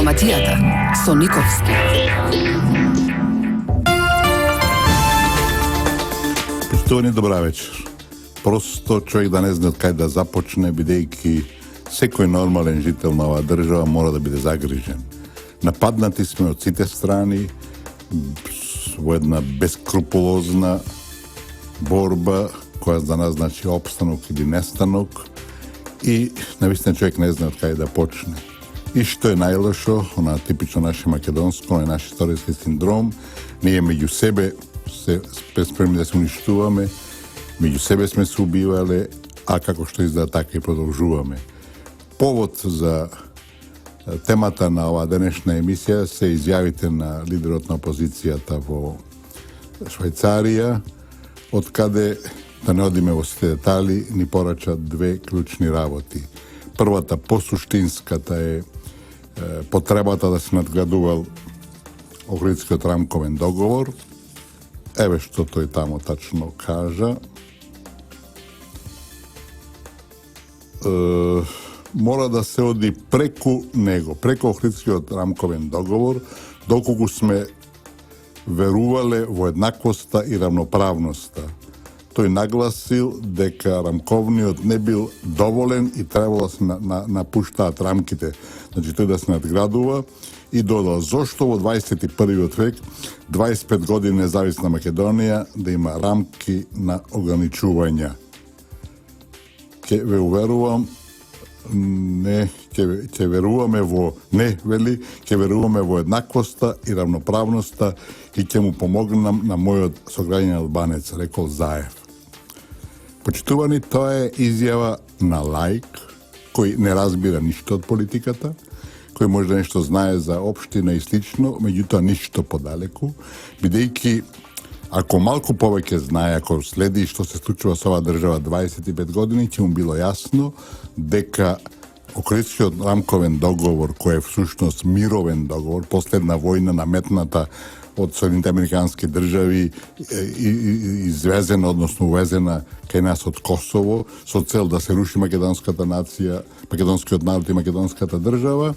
Дипломатијата со Никовски. Поштовани, добра вечер. Просто човек да не знае од кај да започне, бидејќи секој нормален жител на оваа држава мора да биде загрижен. Нападнати сме од сите страни во една бескрупулозна борба која за нас значи опстанок или нестанок и навистина човек не знае од кај да почне. И што е најлошо, она типично наше македонско, наш историски синдром, ние меѓу себе се спремни да се уништуваме, меѓу себе сме се убивале, а како што изгледа така и продолжуваме. Повод за темата на оваа денешна емисија се изјавите на лидерот на опозицијата во Швајцарија, од каде, да не одиме во сите детали, ни порача две клучни работи. Првата, посуштинската е потребата да се надградувал Охридскиот рамковен договор. Еве што тој тамо тачно кажа. Мора да се оди преку него, преку Охридскиот рамковен договор, доколку сме верувале во еднаквоста и равноправноста. Тој нагласил дека рамковниот не бил доволен и требало да се напуштаат рамките. Значи тој да се надградува и додал зошто во 21. век 25 години независна Македонија да има рамки на ограничувања. Ке ве уверувам, ќе веруваме во ќе веруваме во еднаквоста и равноправноста и ќе му помогнам на мојот сограѓањен албанец, рекол Заев. Почитувани, тоа е изјава на лаик, кој не разбира ништо од политиката, кој може да нешто знае за општина и слично, меѓутоа ништо подалеку, бидејќи ако малку повеќе знае, ако следи што се случува со оваа држава 25 години, ќе му било јасно дека Охридскиот рамковен договор, кој е всушност мировен договор, последна војна наметната од Соединените американски држави извезена, односно увезена кај нас од Косово, со цел да се руши македонската нација, македонскиот народ и македонската држава.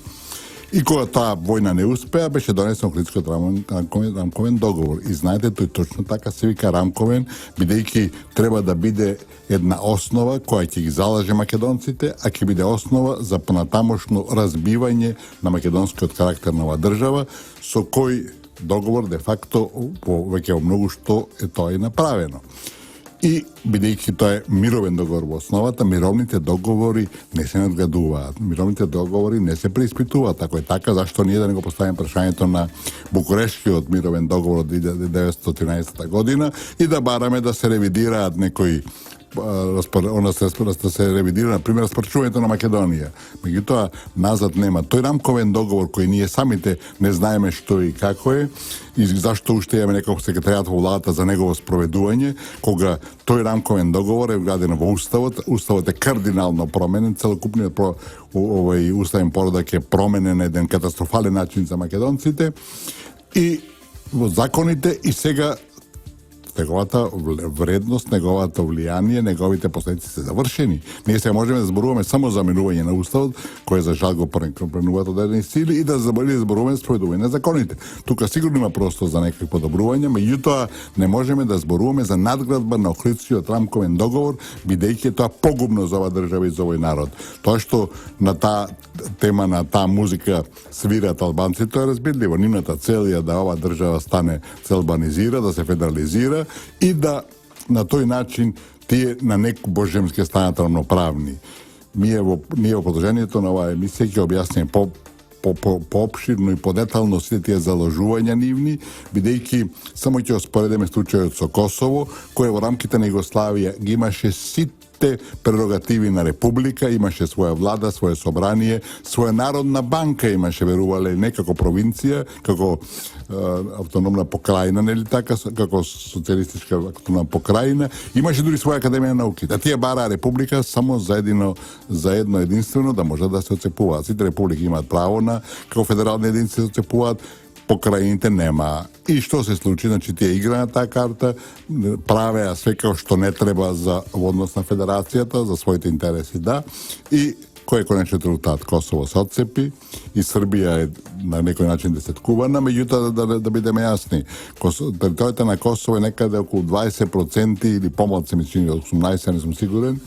И кога таа војна не успеа, беше донесен Охридскиот рамковен договор. И знаете, тој точно така се вика рамковен, бидејќи треба да биде една основа која ќе ги залаже македонците, а ќе биде основа за понатамошно разбивање на македонскиот карактер на оваа држава, со кој договор де факто веќе во многу што е тоа и направено. И бидејќи тоа е мировен договор во основата, мировните договори не се надградуваат. Мировните договори не се преиспитуваат. Ако е така, зашто ние да не го поставим прашањето на Букурештскиот мировен договор од 1913 година и да бараме да се ревидираат некои да се ревидира, например, распарчувањето на Македонија. Меѓутоа, назад нема. Тој рамковен договор кој ние самите не знаеме што и како е, и зашто уште имаме некој секретаријат во владата за негово спроведување, кога тој рамковен договор е вграден во уставот, уставот е кардинално променен, целокупниот уставен поредок е променен на еден катастрофален начин за македонците и во законите и сега неговата вредност, неговата влијание, неговите последици се завршени. Ние се можеме да зборуваме само за менување на уставот, кој за жал го преминуваат одредени сили и да зборуваме спроведување на законите. Тука сигурно има простор за некакви подобрувања, меѓутоа не можеме да зборуваме за надградба на Охридскиот рамковен договор, бидејќи тоа погубно за оваа држава и за овој народ. Тоа што на таа тема, на таа музика свират албанците, тоа е разбирливо. Нивната цел е да оваа држава стане се албанизира, да се федерализира и да на тој начин тие на некој божемски станат равноправни. Ние во продолжението на оваа емисија ќе објасниме поопширно и подетално сите тие заложувања нивни, бидејќи само ќе споредиме случајот со Косово, кој во рамките на Југославија ги имаше сите прерогативи на република, имаше своја влада, своје собрание, своја народна банка имаше, верувале, не како провинција, како автономна покрајна, нели така, како социјалистичка автономна покрајна, имаше дури своја академија на науки. Да тие бараа република само за едно единствено да може да се оцепуваат. Сите републики имаат право на како федерални единици се оцепуваат, покрајните нема. И што се случи? Значи, тие игра на таа карта, правеа све како што не треба за во однос на федерацијата, за своите интереси, да, и кој е конечниот резултат? Косово се отцепи и Србија е на некој начин десеткувана, меѓутоа да бидеме јасни, територијата на Косово е некаде околу 20% или помалку ми чини 18, не сум сигурен,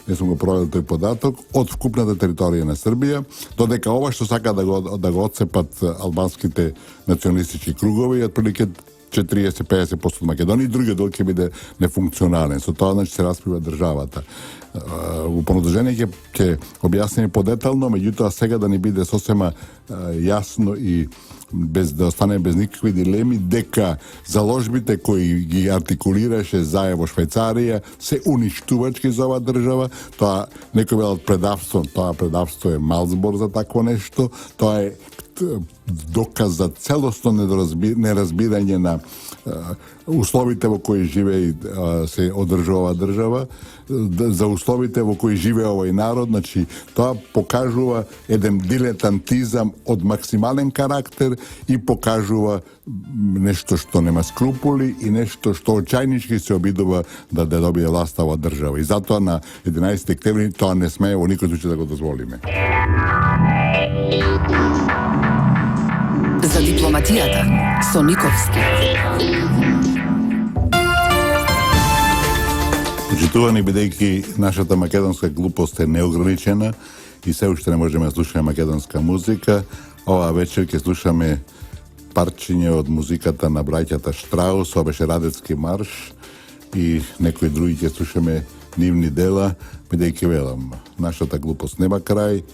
не сум го проверил тој податок, од вкупната територија на Србија, додека ова што сака да го отцепат албанските националистички кругови и отприлike 40-50% од Македонија и другиот дел ќе биде нефункционален. Со тоа значи се распива државата. Во продолжение ќе објасниме подетално, меѓутоа сега да ни биде сосема јасно и без да остане без никакви дилеми дека заложбите кои ги артикулираше заедно во Швајцарија се уништувачки за оваа држава. Тоа некој велат предавство, тоа предавство е мал збор за такво нешто, тоа е доказ за целосно неразбирање на условите во кои живее се одржува држава, за условите во кои живее овој народ, значи тоа покажува еден дилетантизам од максимален карактер и покажува нешто што нема скрупули и нешто што очајнички се обидува да добие власта во држава. И затоа на 11 октомври тоа не смее во никој случај да го дозволиме. За дипломатијата со Никовски. Почитувани, бидејќи нашата македонска глупост е неограничена и се уште не можеме да слушаме македонска музика, оваа вечер ќе слушаме парчиња од музиката на браќата Штраус, ова беше Радецки марш и некои други ќе слушаме нивни дела, бидејќи велам, нашата глупост нема крај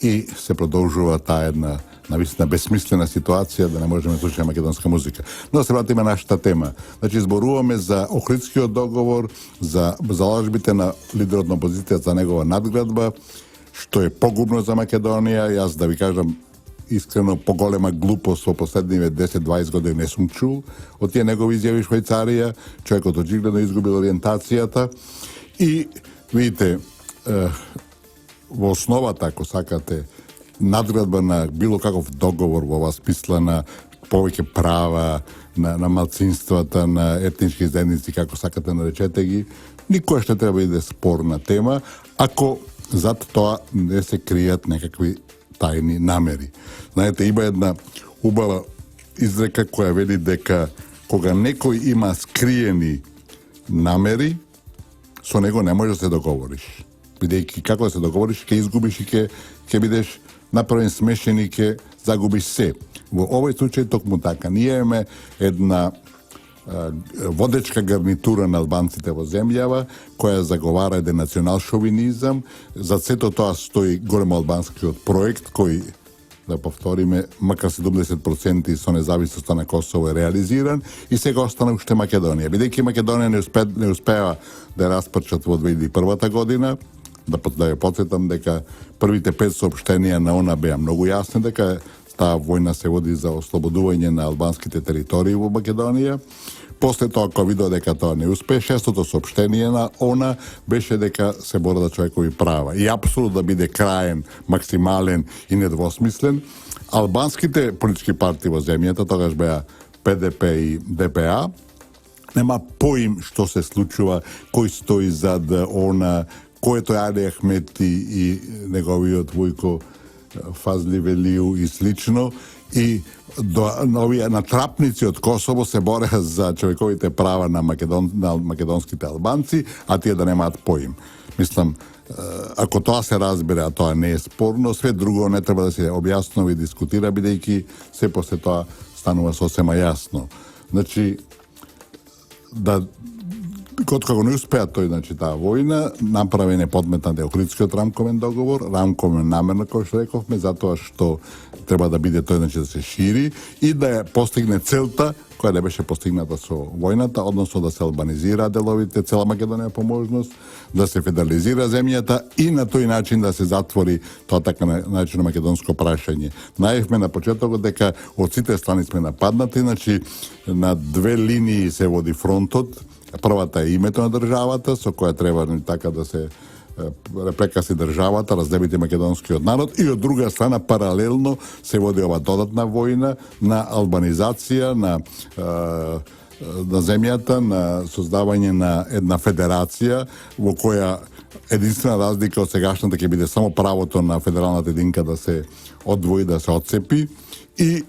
и се продолжува таа една навистина безсмислена ситуација да не можеме да слушаме македонска музика. Но да се вратиме на нашата тема. Значи, зборуваме за Охридскиот договор, за заложбите на лидерот на опозицијата за негова надградба, што е погубно за Македонија. Јас да ви кажам искрено поголема глупост во последниве 10-20 години не сум чул од тие негови изјави Швајцарија. Човекот очигледно изгубил ориентацијата и видите во основата, ако сакате, надградба на било каков договор во оваа смисла на повеќе права на малцинствата, на етнички заедници, како сакате наречете ги, никој што треба да биде спорна тема, ако зад тоа не се кријат некакви тајни намери. Знаете, има една убава изрека која вели дека кога некој има скриени намери, со него не може да се договориш. Бидејќи како да се договориш, ќе изгубиш и ќе бидеш направен смешен и ќе загубиш се. Во овој случај токму така. Ние имаме една водечка гарнитура на албанците во земјава, која заговара еден национал шовинизам. За сето тоа стои големо албанскиот проект, кој, да повториме, макар 70% со независноста на Косово е реализиран и сега остана уште Македонија. Бидејќи Македонија не успеа да ја распрчат во 2001 година, да ја потсетам дека првите 5 соопштенија на ОНА беа многу јасни дека таа војна се води за ослободување на албанските територии во Македонија. После тоа, кога видоа дека тоа не успее, 6-то соопштение на ОНА беше дека се бори за човекови права. И апсолутно да биде краен, максимален и недвосмислен. Албанските политички партии во земјата, тогаш беа ПДП и ДПА, нема поим што се случува, кој стои зад ОНА, кој е тој Али Ахмети и неговиот Војко Фазли Велију и слично. И овие натрапници од Косово се бореа за човековите права на македонските албанци, а тие да немаат поим. Мислам, ако тоа се разбере, а тоа не е спорно, све друго не треба да се објаснува и дискутира, бидејќи се после тоа станува сосема јасно. Значи, како не успеа тој, значи, таа војна, направен е подметнат Охридскиот рамковен договор, рамковен намерно, кој што рековме, затоа што треба да биде тој, значи, да се шири и да ја постигне целта која не беше постигната со војната, односно да се албанизира деловите, цела Македонија по можност, да се федерализира земјата и на тој начин да се затвори тоа така наречено македонско прашање. Најавме на почетокот дека од сите страни сме нападнати, значи на две линии се води фронтот. Првата е името на државата, со која треба така да се прекаси државата, раздебити македонскиот народ, и од друга страна паралелно се води ова додатна војна на албанизација, на земјата, на создавање на една федерација во која единствена разлика од сегашната ќе биде само правото на федералната единка да се одвои, да се отцепи, и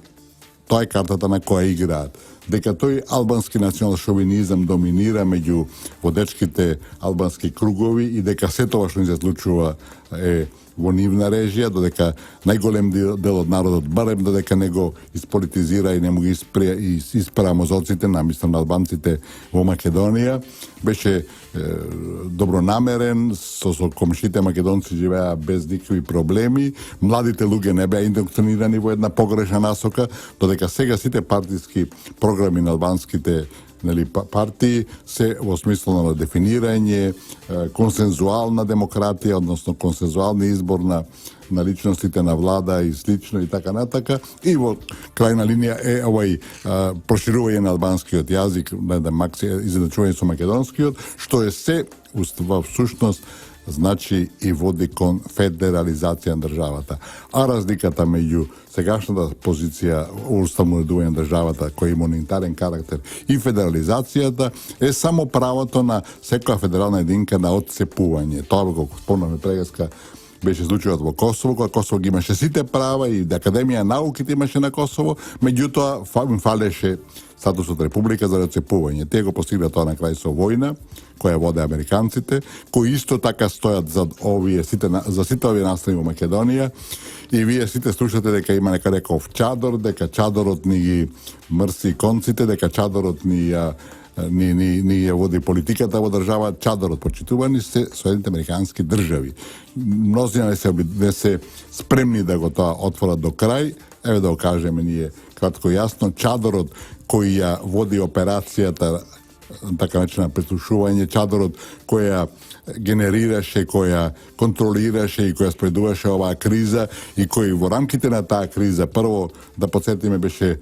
тоа е картата на која играат. Дека тој албански национал шовинизам доминира меѓу водечките албански кругови и дека се тоа што ни се случува е во нивна режија, додека најголем дел од народот барем додека не го исполитизира и не му ги испра мозоците, мислам на албанците во Македонија, беше добронамерен, со комшите македонци живеа без никакви проблеми, младите луѓе не беа индоктринирани во една погрешна насока, додека сега сите партиски програми на албанските партии се во смисло на дефинирање, консензуална демократија, односно консензуални избор на личностите на влада и слично и така натака, и во крајна линија е овај проширување на албанскиот јазик, изедначување со македонскиот, што е се во сушност значи и води кон федерализација на државата. А разликата меѓу сегашната позиција уставно уредување на државата, која има унитарен карактер, и федерализацијата е само правото на секоја федерална единка на отцепување. Тоа го спомнаме прегаска беше случајот во Косово, кога Косово ги имаше сите права и Академија науките имаше на Косово, меѓутоа им фалеше статусот република за отцепување. Тие го постигна тоа на крај со војна, која воде американците, кои исто така стојат за сите овие настави во Македонија, и вие сите слушате дека има нека реков чадор, дека чадорот ни ги мрси конците, дека чадорот ни ја води политиката во држава. Чадорот почитувани се Соединените американски држави. Мнозина не се спремни да го тоа отворат до крај. Еве да го кажеме ние кратко и јасно, чадорот кој ја води операцијата, така наречена прислушување, чадорот која генерираше, која контролираше и која спредуваше оваа криза, и кој во рамките на таа криза, прво да подсетиме, беше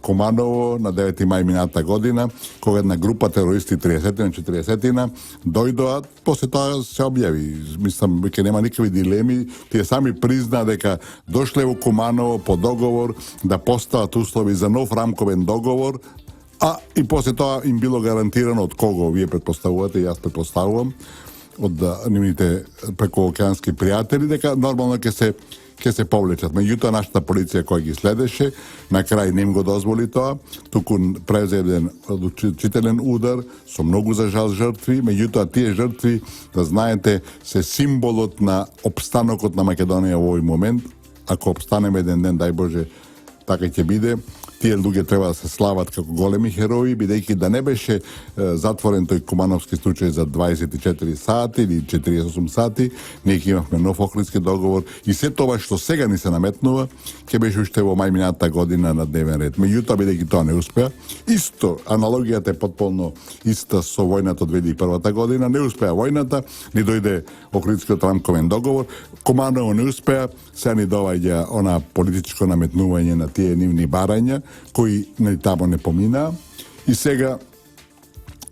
Куманово на 9 мај мината година, кога една група терористи 30-40 дојдоа, после тоа се објави. Мислам, веќе нема никакви дилеми, тие сами призна дека дошле во Куманово по договор да постават услови за нов рамковен договор, а и после тоа им било гарантирано од кого вие предпоставувате, јас предпоставувам, од нивните прекоокеански пријатели, дека нормално ќе се повлечат. Меѓутоа, нашата полиција која ги следеше, на крај не им го дозволи тоа, туку превзе еден одлучителен удар со многу за жал жртви, меѓутоа тие жртви, да знаете, се символот на опстанокот на Македонија во овој момент. Ако опстанеме еден ден, дај Боже, така ќе биде. Тие луѓе треба да се слават како големи херои, бидејќи да не беше затворен тој Кумановски случај за 24 сати или 48 сати, ние ќе имавме нов Охридски договор и се тоа што сега ни се наметнува, ќе беше уште во мај минатата година на дневен ред. Меѓутоа, бидејќи тоа не успеа, исто, аналогијата е потполно иста со војната од 2001 година, не успеа војната, ни дојде Охридскиот рамковен договор, Куманово не успеа, сега ни доаѓа она политичко наметнување на тие нивни барања, кои тамо не поминаа, и сега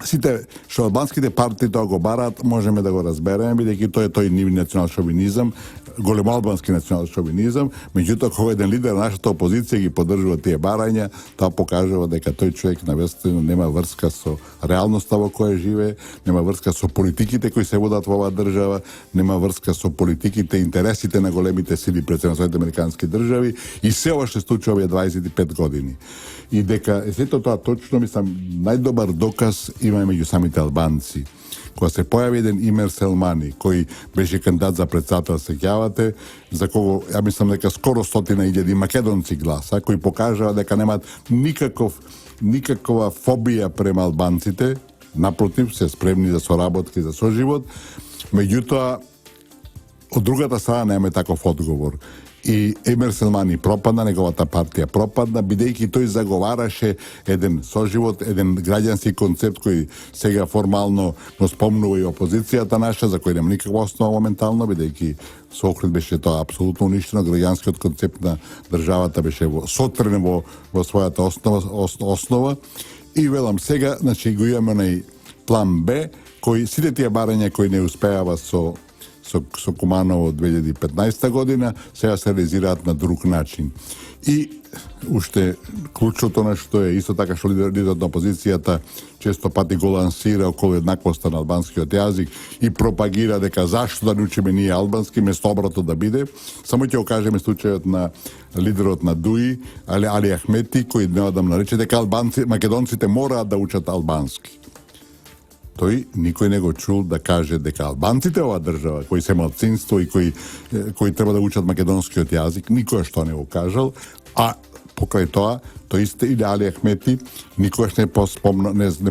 сите што албанските партии тоа го бараат, можеме да го разбереме, бидејќи тој е тој нивни национал шовинизам, големоалбански национал шовинизам, меѓутоа кога еден лидер на нашата опозиција ги поддржува тие барања, тоа покажува дека тој човек навистина нема врска со реалноста во која живее, нема врска со политиките кои се водат во оваа држава, нема врска со политиките и интересите на големите сили пред Соединените американски држави, и се ова што случува овие 25 години. И дека сето тоа точно, мислам, најдобар доказ има меѓу самите албанци. Кога се појави еден Имер Селмани, кој беше кандидат за председател, сеќавате, за кого, ја мислам дека скоро 100.000 македонци гласа, кои покажаа дека немаат никакова фобија према албанците, напротив, се спремни за соработки, за соживот, меѓутоа, од другата страна немаме таков одговор. И Емир Селмани пропадна, неговата партија пропадна, бидејќи тој заговараше еден соживот, еден граѓански концепт кој сега формално но спомнува и опозицијата наша, за кој нема никаква основа моментално, бидејќи со Охрид беше тоа апсолутно уништено, граѓанскиот концепт на државата беше сотрен во својата основа. И велам сега, значи го имаме онај план Б, кој сите тие барања кои не успеава со со Куманово 2015 година, сега се реализираат на друг начин. И уште клучното нешто е исто така што лидерот на опозицијата често пати го лансира околу еднаквоста на албанскиот јазик и пропагира дека зашто да не учиме ние албански, место обрато да биде. Само ќе го кажеме случајот на лидерот на ДУИ, Али Ахмети, кој неодамна рече дека македонците мораат да учат албански. Тој никој не го чул да каже дека албанците оваа држава, кои се малцинство и кои треба да учат македонскиот јазик, никој што не го кажал, а покрај тоа, тој исто или Али Ахмети никогаш не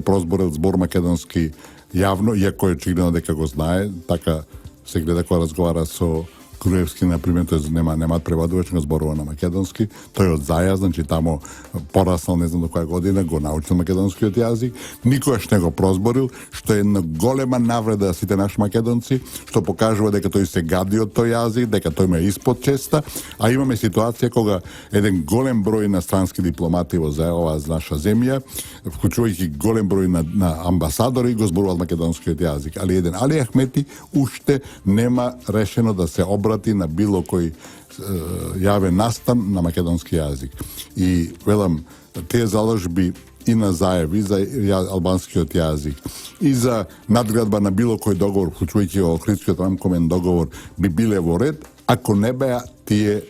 прозборил збор македонски јавно, иако е очигледно дека го знае, така се гледа кога разговара со Груевски, например, тој нема преводувач, го зборува на македонски, тој од Заја, значи тамо пораснал не знам до која година, го научил македонскиот јазик, никогаш не го прозборил, што е една голема навреда за сите наши македонци, што покажува дека тој се гади од тој јазик, дека тој ме испод честа, а имаме ситуација кога еден голем број на странски дипломати во оваа наша земја, вклучувајќи голем број на амбасадори, го зборуваат македонскиот јазик, али еден Али Ахмети уште нема решено да се обрати на било кој јавен настан на македонски јазик. И велам, тие заложби и на Заев, и за албанскиот јазик, и за надградба на било кој договор, вклучувајќи Охридскиот рамковен договор, би биле во ред, ако не беа тие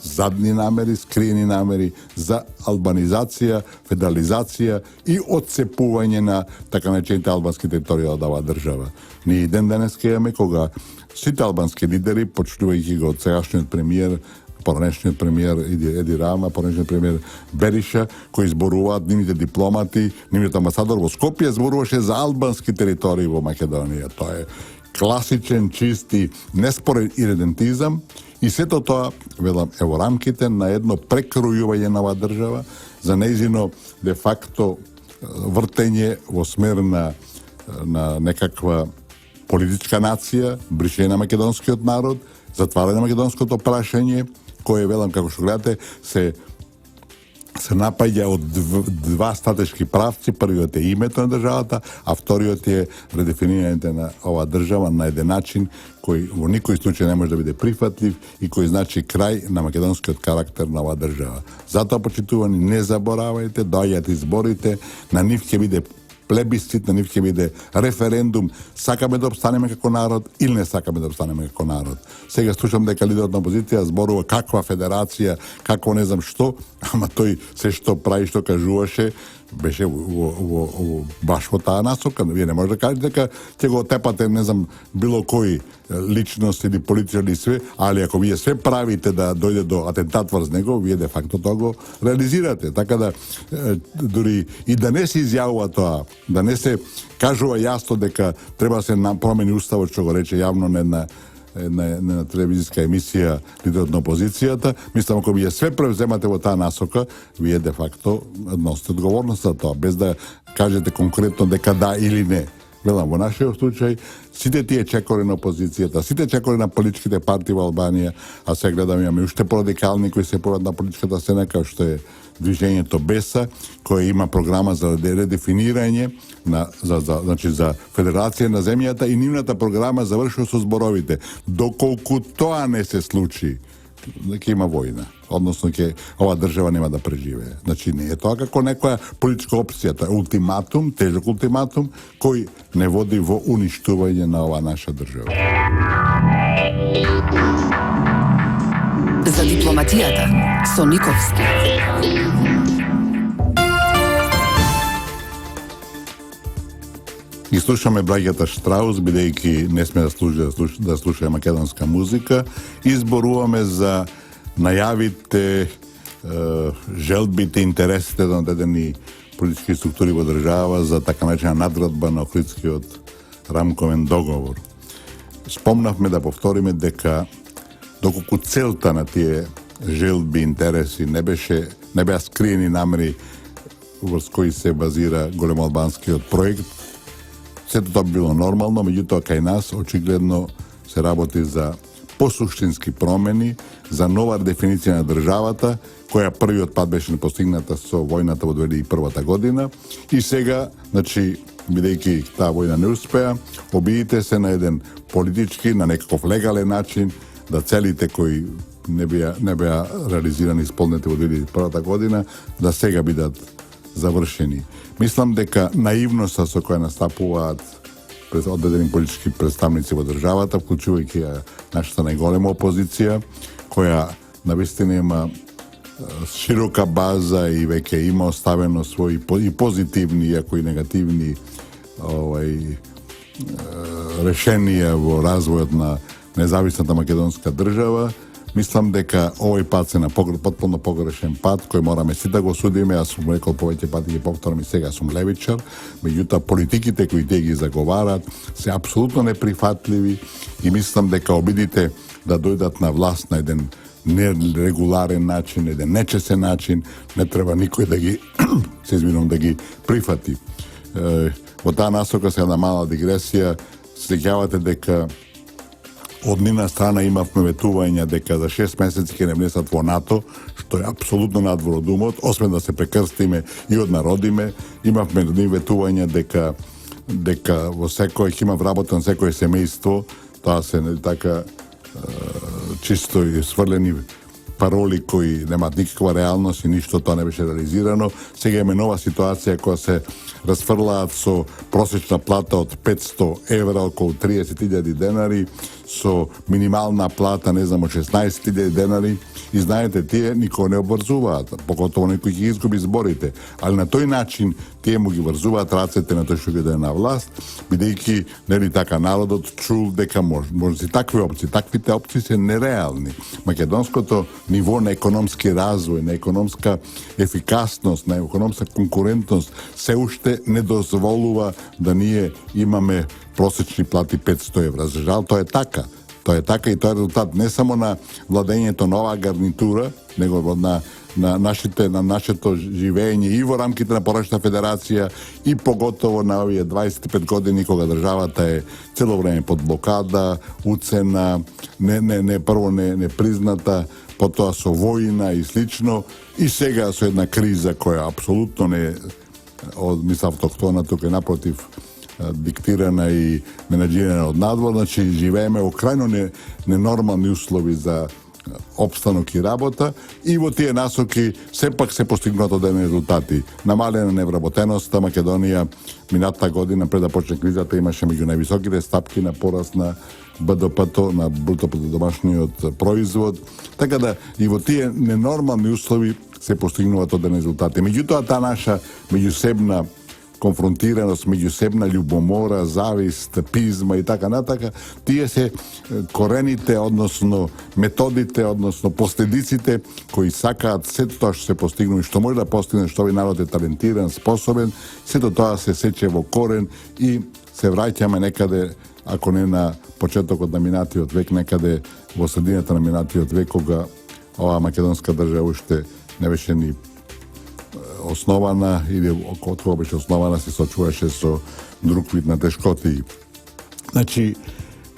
задни намери, скриени намери за албанизација, федерализација и отцепување на така наречените албански територии од оваа држава. Ние ден денес имаме кога сите албански лидери, почнувајќи го од сегашниот премиер, поранешниот премиер Еди Рама, поранешниот премиер Бериша, кои зборуваат, нивните дипломати, нивниот амбасадор во Скопје зборуваше за албански територии во Македонија. Тоа е класичен, чисти, неспорен иридентизам и сето тоа, велам, е во рамките на едно прекројување на оваа држава за нејзино де факто вртење во смер на некаква политичка нација, бришење на македонскиот народ, затварање на македонското прашање, кое, велам, како што гледате, се напаѓа од два стратешки правци. Првиот е името на државата, а вториот е редефинирање на оваа држава на еден начин кој во никој случај не може да биде прифатлив и кој значи крај на македонскиот карактер на оваа држава. Затоа, почитувани, не заборавајте, доаѓаат изборите, на нив ќе биде плебисцит, на нив ќе биде референдум, сакаме да обстанеме како народ или не сакаме да обстанеме како народ. Сега слушам дека лидерот на опозиција зборува каква федерација, какво не знам што, ама тој се што прави, што кажуваше, беше баш во таа насока. Вие не може да кажете дека ќе го отепате, не знам, било кој личност или политичар или све, али ако вие све правите да дојде до атентат врз него, вие де факто тоа го реализирате. Така да, дури и да не се изјавува тоа, да не се кажува јасно дека треба да се промени уставот, што го рече јавно на една телевизиска емисија лидерот на опозицијата, мислам, ако вие све превземате во таа насока, вие де факто носите одговорност за тоа, без да кажете конкретно дека да или не. Велам, во нашиот случај, сите тие чекори на опозицијата, сите чекори на политичките партии во Албанија, а се гледам, имаме уште порадикални кои се појават на политичката сцена, како што е Движењето Беса, кој има програма за редефинирање значи за федерација на земјата и нивната програма завршува со зборовите. Доколку тоа не се случи, ќе има војна. Односно, оваа држава нема да преживее. Значи, не е тоа како некоја политичка опција, тоа е ултиматум, тежок ултиматум, кој не води во уништување на оваа наша држава. За дипломатијата со Никовски. И слушаме браќата Штраус, бидејќи не сме да слушаме македонска музика, и зборуваме за најавите, желбите, интересите на одредени политички структури во држава за така наречена надградба на Охридскиот рамковен договор. Спомнавме да повториме дека доколку целта на тие желби, интереси не беа скриени намери врз кои се базира големоалбанскиот проект, сето тоа било нормално, меѓутоа кај нас очигледно се работи за посуштински промени, за нова дефиниција на државата, која првиот пат беше постигната со војната во 2001 година, и сега, значи, бидејќи таа војна не успеа, обидите се на еден политички, на некаков легален начин, да целите кои не беа реализирани исполнети во 2001 година, да сега бидат завршени. Мислам дека наивноста со која настапуваат одредени политички представници во државата, вклучувајќи нашата најголема опозиција, која навистина има широка база и веќе има оставено своји и позитивни, иако и негативни решенија во развојот на независната македонска држава. Мислам дека овој пат се на потполно погрешен пат, кој мораме си да го судиме. Аз сум рекол повеќе пати, ги повторам и сега, сум левичар. Меѓутоа, политиките кои те ги заговарат се апсолутно неприфатливи и мислам дека обидите да дојдат на власт на еден нерегуларен начин, еден нечесен начин, не треба никој да ги да ги прифати. Во таа насока се една мала дигресија, сеќавате дека од нивна страна имавме ветување дека за 6 месеци ќе не внесат во НАТО, што е апсолутно надвор од умот, освен да се прекрстиме и однародиме. Имавме ветување дека во секој ќе има вработен секој семејство, тоа се така чисто и сврлени пароли кои немаат никаква реалност и ништо тоа не беше реализирано. Сега имаме нова ситуација која се расфрлаат со просечна плата од 500 евра, околу 30.000 денари, со минимална плата, не знам, 16.000 денари. И знаете, тие никој не обврзуваат, покотово некој ги изгуби зборите. Али на тој начин тие му ги врзуваат рацете на тој што ги даде на власт, бидејќи нели така народот чул дека може си такви опции. Таквите опции се нереални. Македонското ниво на економски развој, на економска ефикасност, на економска конкурентност се уште не дозволува да ние имаме просечни плати 500 евра. За жал, тоа е така. Тоа е така и тоа е резултат не само на владењето на оваа гарнитура, него на нашето живење и во рамките на Порачната федерација и поготово на овие 25 години кога државата е цело време под блокада, уцена, прво не призната, потоа со војна и слично, и сега со една криза која апсолутно не мисля автохтона, тука е напротив диктирана и менаџирана од надвор, значи живееме во крајно ненормални услови за опстанок и работа, и во тие насоки сепак се постигнат одредени резултати. Намалена невработеноста, Македонија минатата година пред да почне кризата имаше меѓу највисоките стапки на пораст на БДП-то, на бруто домашниот производ, така да и во тие ненормални услови се постигнуваат одредени резултати. Меѓутоа, таа наша меѓусебна конфронтираност, меѓусебна љубомора, завист, пизма и така натака, тие се корените, односно методите, односно последиците кои сакаат сето тоа што се постигнува и што може да постигне, што овој народ е талентиран, способен, сето тоа се сече во корен и се враќаме некаде, ако не на почетокот на минатиот век, некаде во средината на минатиот век, кога оваа македонска држава уште не беше ни основана, или од кога беше основана, се сочуваше со друг вид на тешкоти. Значи,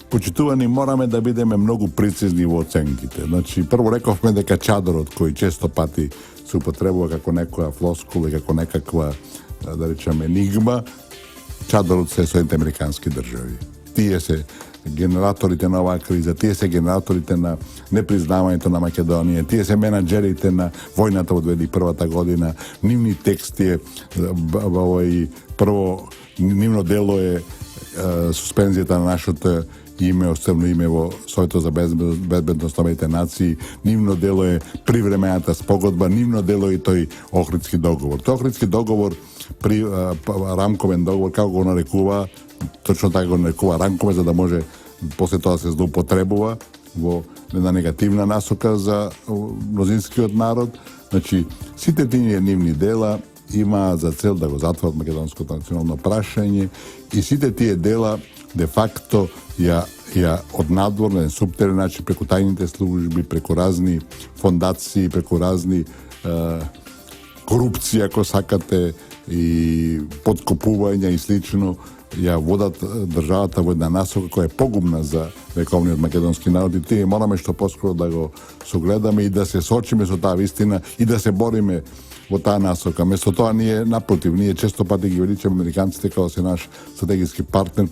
почитувани, мораме да бидеме многу прецизни во оценките. Значи, прво рековме дека чадорот, кој често пати се употребува како некоја флоскула, како некаква, да речеме, енигма, чадорот се Соединените американски држави. Тие се генераторите на оваа криза, тие се генераторите на непризнавањето на Македонија, тие се менаџерите на војната во 2001 година, нивни тексти е, прво, нивно дело е суспензијата на нашето име, оставно име во Советот за безбедност на Обединетите нации, нивно дело е привремената спогодба, нивно дело е тој Охридски договор. Тој Охридски договор, рамковен договор, како го нарекува, точно така го нарекува рамкове, за да може после тоа се злоупотребува во една негативна насока за мнозинскиот народ. Значи, сите тие нивни дела има за цел да го затворат македонското национално прашање и сите тие дела де факто ја од надвор на субтерен начин, преку тајните служби, преку разни фондации, преку разни корупција, ако сакате, и подкопувања и слично, ја водат државата во една насока која е погубна за вековниот македонски народ и тие мораме што поскоро да го согледаме и да се соочиме со таа вистина и да се бориме во таа насока. Место тоа ние напротив, ние често пати ги величаме американците како се наш стратегиски партнер,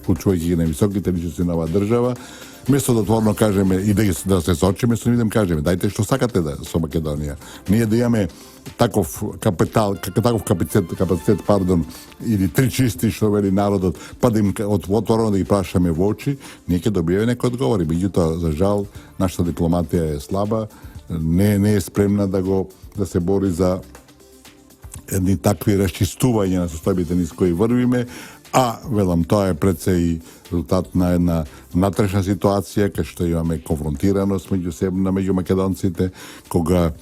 почувајќи ги на високите личности на оваа држава. Место да отворно кажеме и да се соочиме со нив, кажеме дајте што сакате да со Македонија. Ние да имаме таков капацитет, или три чисти што вели народот, па да им отворено да ги прашаме во очи, ние ќе добиеме некои одговори. Меѓутоа, за жал, нашата дипломатија е слаба, не е спремна да се бори за едни такви расчистувања на состојбите низ кои врвиме, а велам тоа е пред се и резултат на една внатрешна ситуација кај што имаме конфронтираност меѓу македонците, кога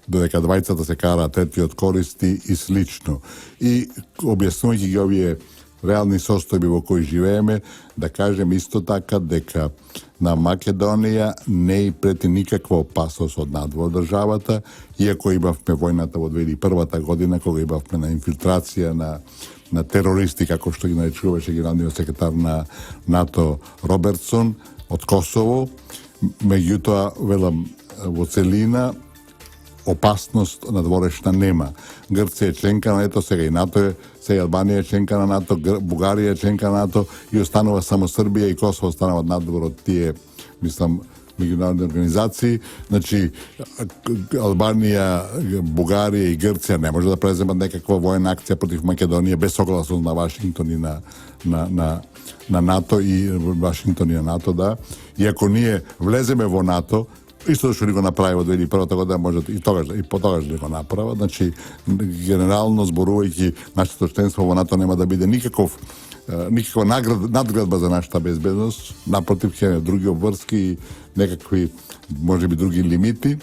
додека двајцата се караат, третиот користи и слично. И објаснувајќи ги овие реални состојби во кои живееме, да кажем исто така дека на Македонија не и прети никаква опасност од надвор државата, иако имавме војната во 2001 година, кога имавме на инфилтрација на терористи, како што ги наречуваше генералниот секретар на НАТО Робертсон од Косово. Меѓутоа, велам, во целина опасност надворешна нема. Грција е членка на НАТО, сега и НАТО е, сега Албанија е членка на НАТО, Бугарија е членка на НАТО и останува само Србија и Косово остануваат надвор од тие, мислам, меѓународни организации. Значи, Албанија, Бугарија и Грција не може да преземат некаква војна акција против Македонија без согласност на Вашингтон и на НАТО и Вашингтон и на НАТО, да. И ако ние влеземе во НАТО, исто што ли го направи во 2001 година, може и потогаш ли го направи. Значи, генерално зборувајќи, нашето членство во НАТО нема да биде никаква надградба за нашата безбедност, напротив ќе имаме други обврски и некакви, можеби други лимити,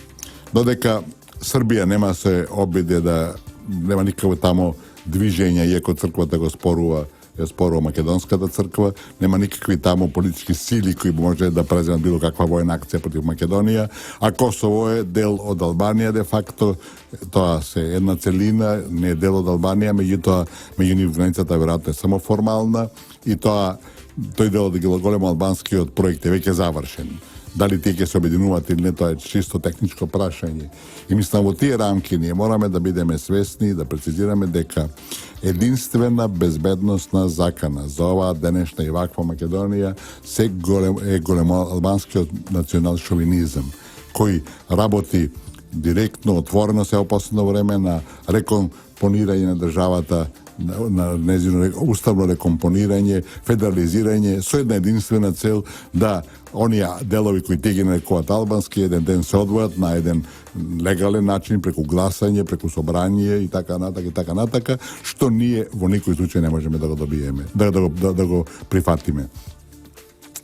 додека Србија нема се обиде да нема никакво тамо движење, иако црквата го спорува македонската црква, нема никакви тамо политички сили кои може да преземат било каква војна акција против Македонија, а Косово е дел од Албанија де факто, тоа се една целина, не е дел од Албанија, меѓутоа меѓу нив границата веројатно е само формална и тој дел од големо албанскиот проект е веќе завршен. Дали тие ќе се обединуваат или не, тоа е чисто техничко прашање. И мислам, во тие рамки ние мораме да бидеме свесни и да прецизираме дека единствена безбедносна закана за оваа денешна и ваква Македонија е големо албанскиот национал шовинизам, кој работи директно, отворено се во последно време на рекомпонирање на државата, на незино уставно рекомпонирање, федерализирање, со една единствена цел да оние делови кои тие ги нарекуваат албански еден ден се одвојат на еден легален начин, преку гласање, преку собрање и така натака, што ние во никој случај не можеме да го добиеме, да го прифатиме.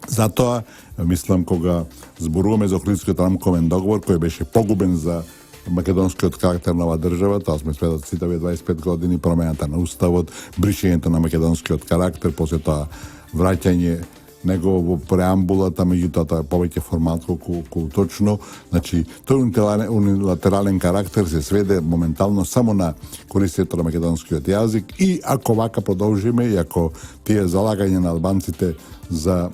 Затоа, мислам, кога зборуваме за Охридскиот рамковен договор, кој беше погубен за македонскиот карактер на оваа држава, тоа сме сведоци 25 години, промената на уставот, бришењето на македонскиот карактер, после тоа враќање него во преамбулата, меѓутоа тоа е повеќе формално колку точно. Значи, тој унилатерален карактер се сведе моментално само на користењето на македонскиот јазик и ако вака продолжиме и ако тие залагање на албанците за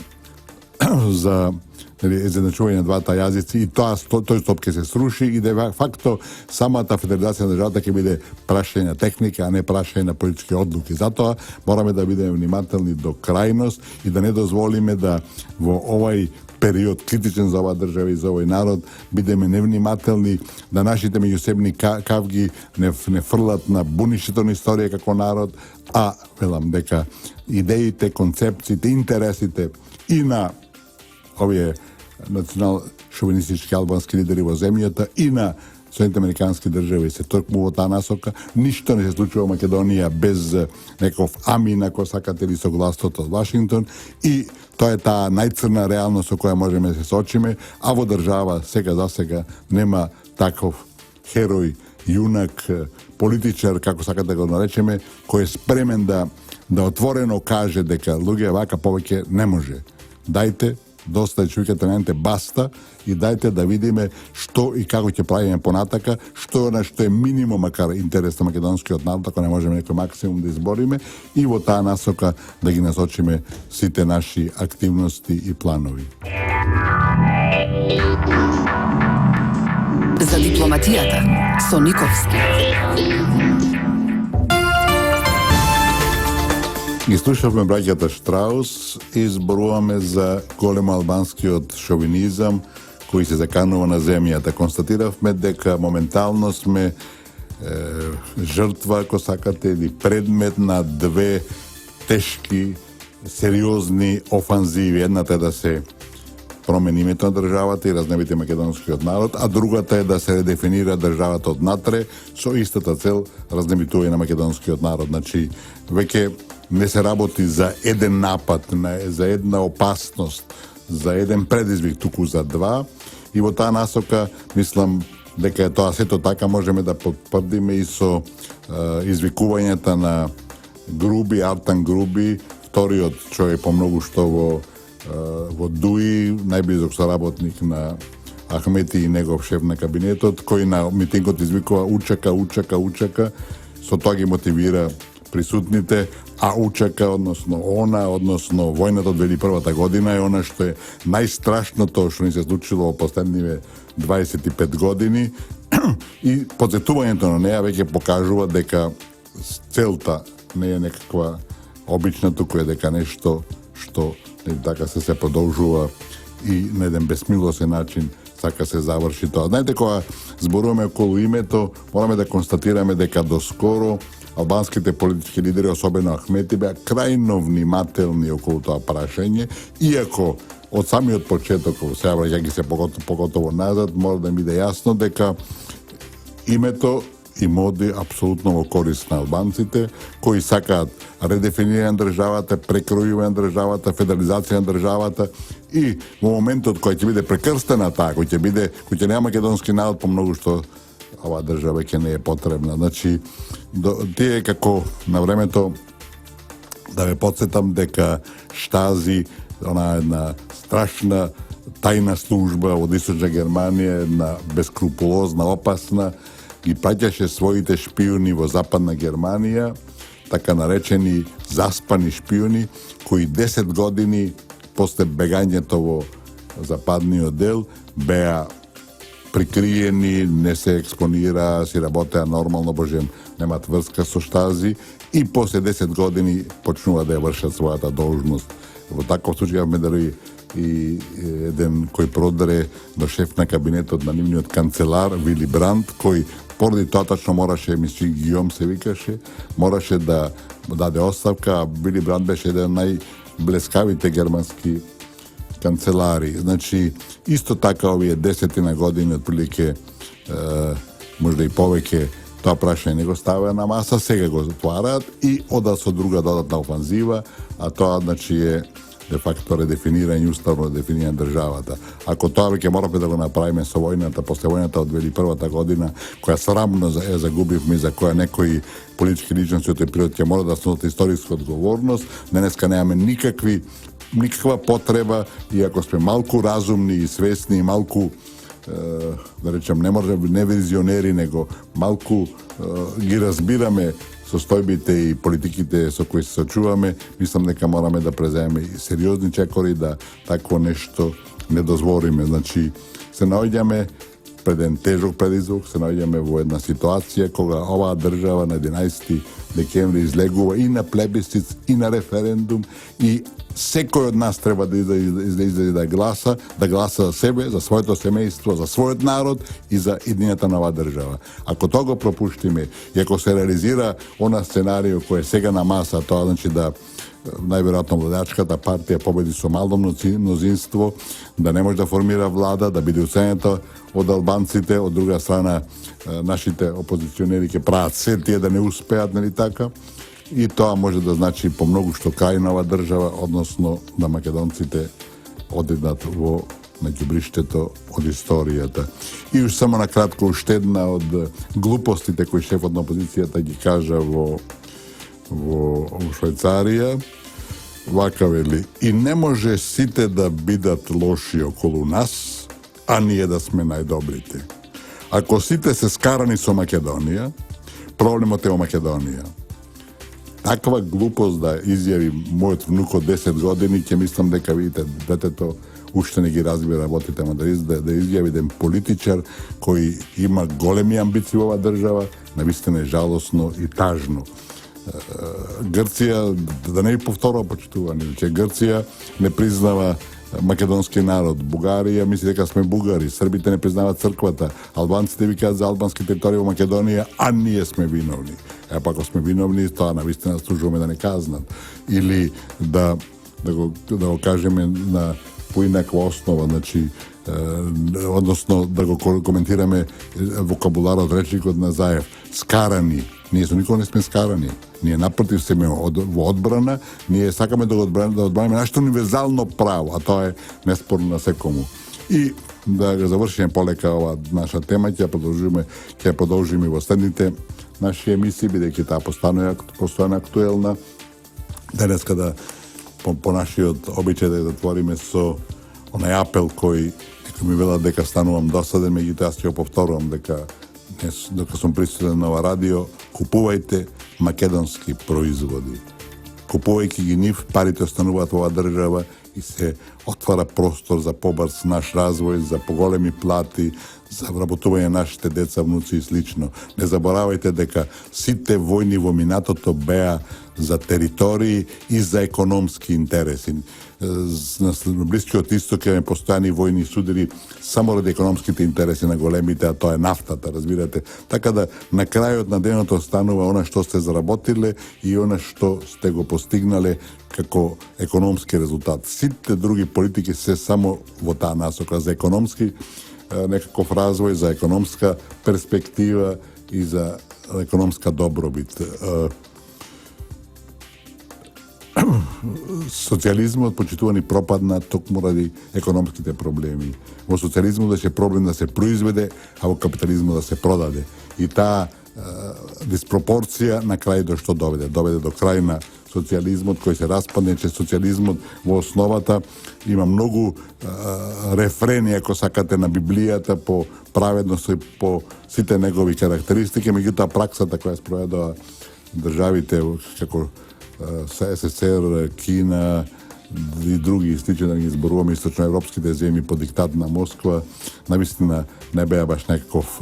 изедначување на двата јазици и тој стоп ќе се сруши и де факто самата федерализација на државата ќе биде прашање на техника, а не прашање на политички одлуки. Затоа мораме да бидеме внимателни до крајност и да не дозволиме да во овај период критичен за оваа држава и за овој народ бидеме невнимателни, да нашите меѓусебни кавги не фрлат на бунишето на историја како народ, а велам дека идеите, концепциите, интересите и на овие национал-шовинистички албански лидери во земјата и на Соединените американски држави се тркму во таа насока. Ништо не се случува во Македонија без некој амин, ако сакате, или согласството од Вашингтон и тоа е таа најцрна реалност со која можеме да се соочиме, а во држава сега за сега нема таков херој, јунак, политичар, како сакате да го наречеме, кој е спремен да отворено каже дека луѓе вака повеќе не може. Дајте доста е човекате најте баста и дајте да видиме што и како ќе правиме понатака, што е она што е минимум, макар интерес на македонскиот народ, ако не можеме некој максимум да избориме, и во таа насока да ги насочиме сите наши активности и планови. За дипломатијата со Никовски. Ги слушавме браќата Штраус и зборуваме за големо албанскиот шовинизам кој се заканува на земјата. Констатиравме дека моментално сме жртва, ако сакате, или предмет на две тешки, сериозни офанзиви. Едната е да се промени името на државата и разневите македонскиот народ, а другата е да се редефинира државата однатре со истата цел разнебитување на македонскиот народ. Значи, веќе не се работи за еден напад, за една опасност, за еден предизвик, туку за два. И во таа насока, мислам, дека тоа сето така можеме да потврдиме и со извикувањата на Груби, Артан Груби, вториот човек по многу што во Дуи, најблизок соработник на Ахмети и негов шеф на кабинетот, кој на митингот извикува учака, со тоа ги мотивира присутните, а учака, односно војната од 2001 година е она што е најстрашното што ни се случило во последниве 25 години и подсетувањето на неа веќе покажува дека целта не е некаква обична, туку е дека нешто што така се продолжува и на еден безмилосен начин сака се заврши тоа. Знаете, кога зборуваме околу името, мораме да констатираме дека доскоро албанските политички лидери, особено Ахмети, беа крајно внимателни околу тоа прашање, иако од самиот почеток, сега враќајќи се поготово назад, мора да ми биде јасно дека името им оди апсолутно во корист на албанците, кои сакаат редефинирање на државата, прекројување на државата, федерализација на државата и во моментот кој ќе биде прекрстена таа, кој ќе нема македонски народ, по многу што оваа држава ќе не е потребна. Значи, тие како на времето, да ве подсетам дека Штази, она една страшна тајна служба од Источна Германија, една бескрупулозна, опасна, ги праќаше своите шпиони во Западна Германија, така наречени заспани шпиони, кои 10 години после бегањето во западниот дел беа прикриени, не се експонира, си работеа нормално, божем, немат врска со Штази и после 10 години почнува да ја вршат својата должност. Во таков случај имаме дали и еден кој продре до шеф на кабинетот на нивниот канцелар Вили Бранд, кој поради тоа точно мораше, мисли Гиом се викаше, мораше да даде оставка. Вили Бранд беше еден најблескавите германски канцелари. Значи, исто така овие 10 години отприлике, можда и повеќе, тоа прашање не го ставаа на маса, сега го затвараат и ода со друга додатна офанзива, а тоа значи е де факто редефинирање, уставно редефинирање државата. Ако тоа веќе моравме да го направиме со војната, после војната од 2001 година, која срамно ја загубивме, за која некои политички личности од тој период ќе мора да сносат историска одговорност, денеска немаме никаква потреба, и ако сме малку разумни и свесни и малку да речем, не може не визионери, него малку ги разбираме состојбите и политиките со кои се сочуваме, мислам дека мораме да преземеме и сериозни чекори да такво нешто не дозволиме. Значи, се наоѓаме пред еден тежок предизвик, се наоѓаме во една ситуација кога оваа држава на 11 декември излегува и на плебисцит, и на референдум, и секој од нас треба да излезе да гласа за себе, за своето семејство, за својот народ и за иднината на оваа држава. Ако тоа го пропуштиме и ако се реализира она сценарио кој е сега на маса, тоа значи да најверојатно владачката партија победи со мало мнозинство, да не може да формира влада, да биде уценета од албанците, од друга страна нашите опозиционери ќе прават се тие да не успеат, нели така? И тоа може да значи по многу што крај на оваа држава, односно да македонците одидат во меѓубриштето од историјата. И уж само на кратко уште една од глупостите кои шефот на опозицијата ги кажа во Швајцарија. вака вели, и не може сите да бидат лоши околу нас, а ние да сме најдобрите. Ако сите се скарани со Македонија, проблемот е во Македонија. Таква глупост да изјави мојот внук од 10 години, ќе мислам дека видите детето уште не ги разбира работите, ама да изјави еден политичар кој има големи амбиции во оваа држава, навистина е жалосно и тажно. Грција, да не ви повторува почитувани, че Грција не признава македонски народ, Бугарија мисли дека сме бугари, србите не признаваат црквата, албанците викаат за албански територии во Македонија, а ние сме виновни. Па ако сме виновни, тоа навистина служуваме да не казнат. Или да го кажеме на поинаква основа, значи односно да го коментираме вокабуларот, речникот на Заев. Скарани. Ние со никога не сме скарани. Ние напротив сме во одбрана, ние сакаме да одбраниме нашето универзално право, а тоа е неспорно на секому. И да го завршиме полека ова наша тема, ќе продолжиме во следните наши емисии, бидејќи таа постојано актуелна. Денеска да по нашиот обичај да затвориме со онај апел кој ми велат дека станувам досаден, меѓутоа јас ќе го повторувам дека сум присутен на ова радио, купувајте македонски производи. Купувајќи ги нив, парите остануваат во оваа држава и се отвара простор за побрз наш развој, за поголеми плати, за вработување нашите деца, внуци и слично. Не заборавајте дека сите војни во минатото беа за територии и за економски интереси. На Блискиот исток имаме постојани војни судири само ради економските интереси на големите, а тоа е нафтата, разбирате. Така да на крајот на денот останува она што сте заработиле и она што сте го постигнале како економски резултат. Сите други политики се само во таа насока за економски некаков развој, за економска перспектива и за економска добробит. Социјализмот, почитувани, пропадна токму ради економските проблеми. Во социјализмот беше проблем да се произведе, а во капитализмот да се продаде. И таа диспропорција на крај до што доведе? Доведе до крај на социјализмот кој се распадне, че социјализмот во основата има многу рефрени, ако сакате, на Библијата по праведност и по сите негови карактеристики, меѓутоа праксата која спроведува државите како СССР, Кина и други, слични да ги изборуваме, источноевропските земји по диктат на Москва, навистина не беа баш некаков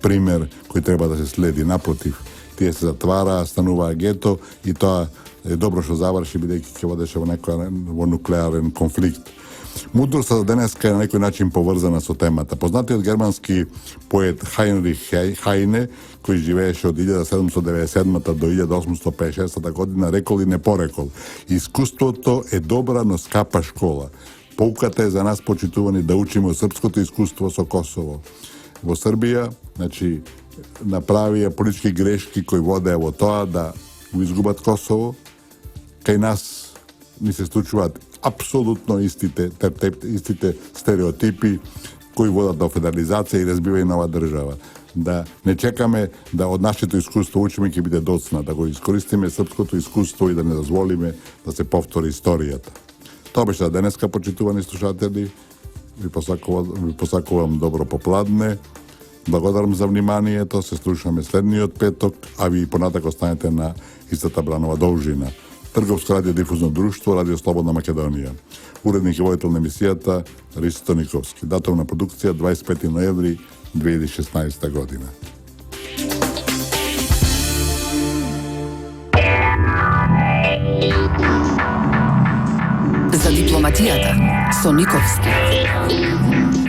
пример кој треба да се следи. Напротив, тие се затвара, станува гето и тоа е добро што заврши, бидејќи ќе водеше во нуклеарен конфликт. Мудроста за денеска е на некој начин поврзана со темата. Познатиот германски поет Хайнрих Хајне, кој живееше од 1797 до 1856 година, рекол и не порекол: искуството е добра, но скапа школа. Поуката е за нас, почитувани, да учиме од српското искуство со Косово. Во Србија, значи, направија политички грешки кои водеа во тоа да го изгубат Косово. Кај нас ни се случуваат апсолутно истите стереотипи кои водат до федерализација и разбивање на оваа држава. Да не чекаме да од нашето искуство учиме ќе биде доцна, да го искористиме српското искуство и да не дозволиме да се повтори историјата. Тоа беше за денеска, почитувани слушатели. Ви посакувам добро попладне. Благодарам за вниманието. Се слушаме следниот петок, а ви понатак останете на истата бранова должина. Трговско радиодифузно друштво, Радио Слободна Македонија. Уредник и водител на емисијата Ристо Никовски. Датум на продукција 25 ноември 2016 година. За дипломатијата со Никовски.